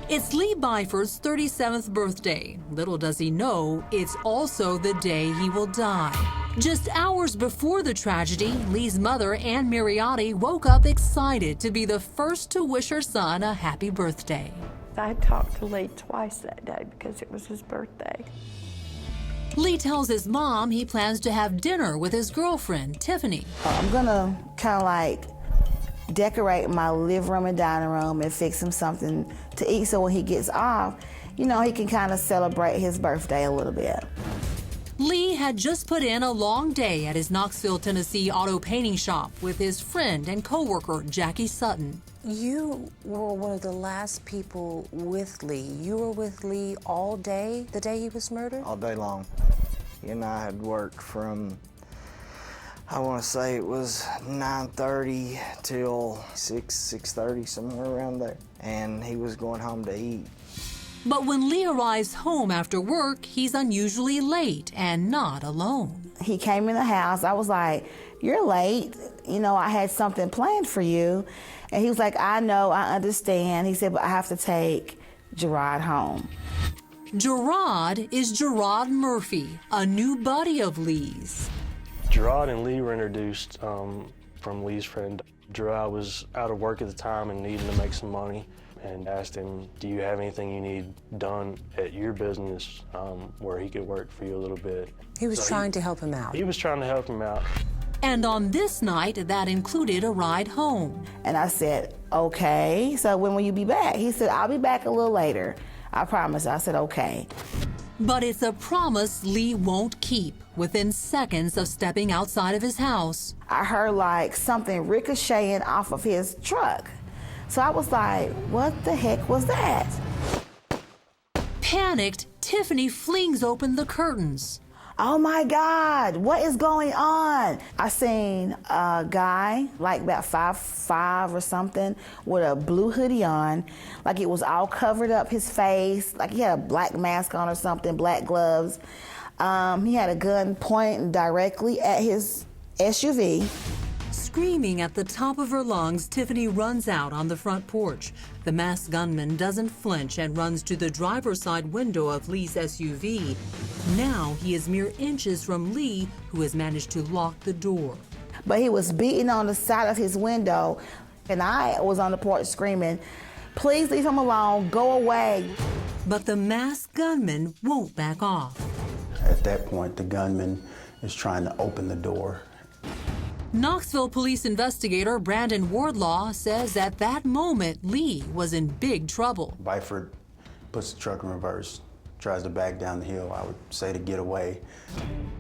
It's Lee Byford's 37th birthday. Little does he know, it's also the day he will die. Just hours before the tragedy, Lee's mother, Ann Mariotti, woke up excited to be the first to wish her son a happy birthday. I talked to Lee twice that day because it was his birthday. Lee tells his mom he plans to have dinner with his girlfriend, Tiffany. I'm gonna kind of like decorate my living room and dining room and fix him something to eat so when he gets off, you know, he can kind of celebrate his birthday a little bit. Lee had just put in a long day at his Knoxville, Tennessee auto painting shop with his friend and coworker, Jackie Sutton. You were one of the last people with Lee. You were with Lee all day, the day he was murdered? All day long. He and I had worked from, I want to say it was 9:30 till 6:30, somewhere around there. And he was going home to eat. But when Lee arrives home after work, he's unusually late and not alone. He came in the house. I was like, "You're late. You know, I had something planned for you." And he was like, "I know, I understand." He said, "But I have to take Gerard home." Gerard is Gerard Murphy, a new buddy of Lee's. Gerard and Lee were introduced from Lee's friend. Gerard was out of work at the time and needing to make some money, and asked him, "Do you have anything you need done at your business where he could work for you a little bit?" He was trying to help him out. He was trying to help him out. And on this night, that included a ride home. And I said, "Okay, so when will you be back?" He said, "I'll be back a little later. I promise." I said, "Okay." But it's a promise Lee won't keep within seconds of stepping outside of his house. I heard like something ricocheting off of his truck. So I was like, what the heck was that? Panicked, Tiffany flings open the curtains. Oh my God, what is going on? I seen a guy, like about 5'5" or something, with a blue hoodie on, like it was all covered up his face, like he had a black mask on or something, black gloves. He had a gun pointing directly at his SUV. Screaming at the top of her lungs, Tiffany runs out on the front porch. The masked gunman doesn't flinch and runs to the driver's side window of Lee's SUV. Now he is mere inches from Lee, who has managed to lock the door. But he was beating on the side of his window, and I was on the porch screaming, "Please leave him alone, go away." But the masked gunman won't back off. At that point, the gunman is trying to open the door. Knoxville police investigator Brandon Wardlaw says at that moment, Lee was in big trouble. Byford puts the truck in reverse, tries to back down the hill, I would say to get away.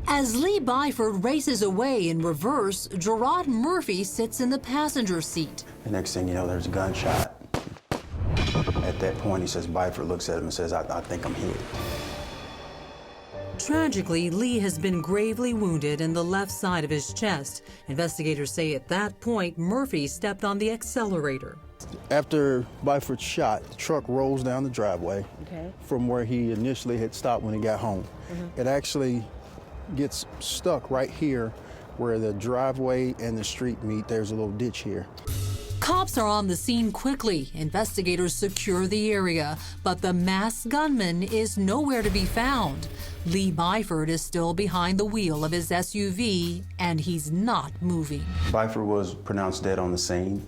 As Lee Byford races away in reverse, Gerard Murphy sits in the passenger seat. The next thing you know, there's a gunshot. At that point, he says, Byford looks at him and says, I think I'm hit. Tragically, Lee has been gravely wounded in the left side of his chest. Investigators say at that point, Murphy stepped on the accelerator. After Byford's shot, the truck rolls down the driveway from where he initially had stopped when he got home. It actually gets stuck right here where the driveway and the street meet. There's a little ditch here. Cops are on the scene quickly. Investigators secure the area, but the masked gunman is nowhere to be found. Lee Byford is still behind the wheel of his SUV, and he's not moving. Byford was pronounced dead on the scene.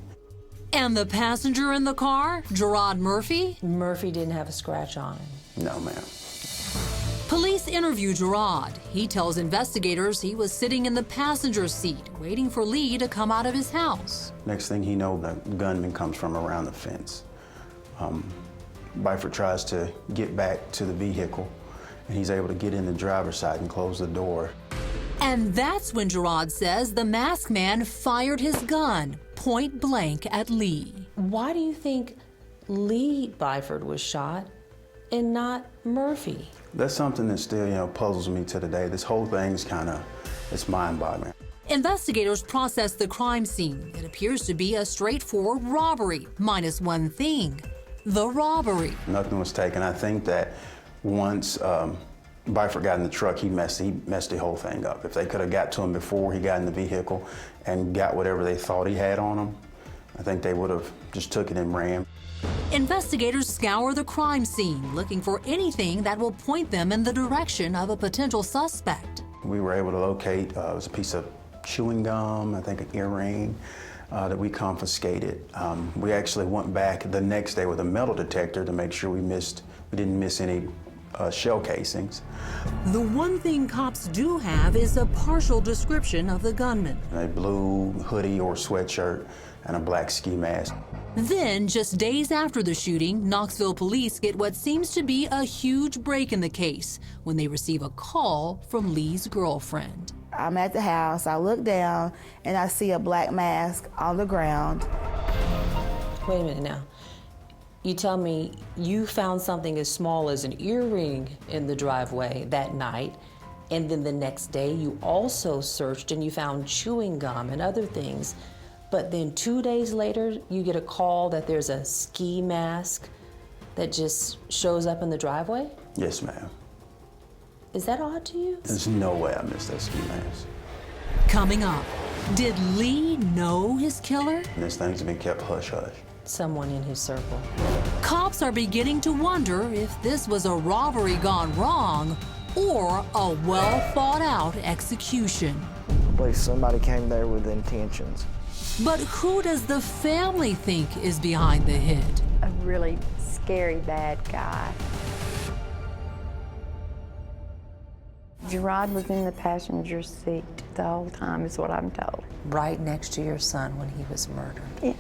And the passenger in the car, Gerard Murphy? Murphy didn't have a scratch on him. No, ma'am. Police interview Gerard. He tells investigators he was sitting in the passenger seat, waiting for Lee to come out of his house. Next thing he knows, the gunman comes from around the fence. Byford tries to get back to the vehicle, and he's able to get in the driver's side and close the door. And that's when Gerard says the masked man fired his gun point blank at Lee. Why do you think Lee Byford was shot and not Murphy? That's something that still, puzzles me to today. This whole thing's it's mind-boggling. Investigators process the crime scene. It appears to be a straightforward robbery, minus one thing, the robbery. Nothing was taken. I think that once Byford got in the truck, he messed the whole thing up. If they could have got to him before he got in the vehicle and got whatever they thought he had on him, I think they would have just took it and ran. Investigators scour the crime scene, looking for anything that will point them in the direction of a potential suspect. We were able to locate, it was a piece of chewing gum, I think an earring, that we confiscated. We actually went back the next day with a metal detector to make sure we didn't miss any shell casings. The one thing cops do have is a partial description of the gunman. A blue hoodie or sweatshirt and a black ski mask. Then, just days after the shooting, Knoxville police get what seems to be a huge break in the case when they receive a call from Lee's girlfriend. I'm at the house, I look down, and I see a black mask on the ground. Wait a minute now. You tell me you found something as small as an earring in the driveway that night, and then the next day you also searched and you found chewing gum and other things. But then 2 days later, you get a call that there's a ski mask that just shows up in the driveway? Yes, ma'am. Is that odd to you? There's no way I missed that ski mask. Coming up, did Lee know his killer? And this thing's been kept hush-hush. Someone in his circle. Cops are beginning to wonder if this was a robbery gone wrong or a well-thought-out execution. I believe somebody came there with intentions. But who does the family think is behind the hit? A really scary bad guy. Gerard was in the passenger seat the whole time, is what I'm told. Right next to your son when he was murdered. Yeah.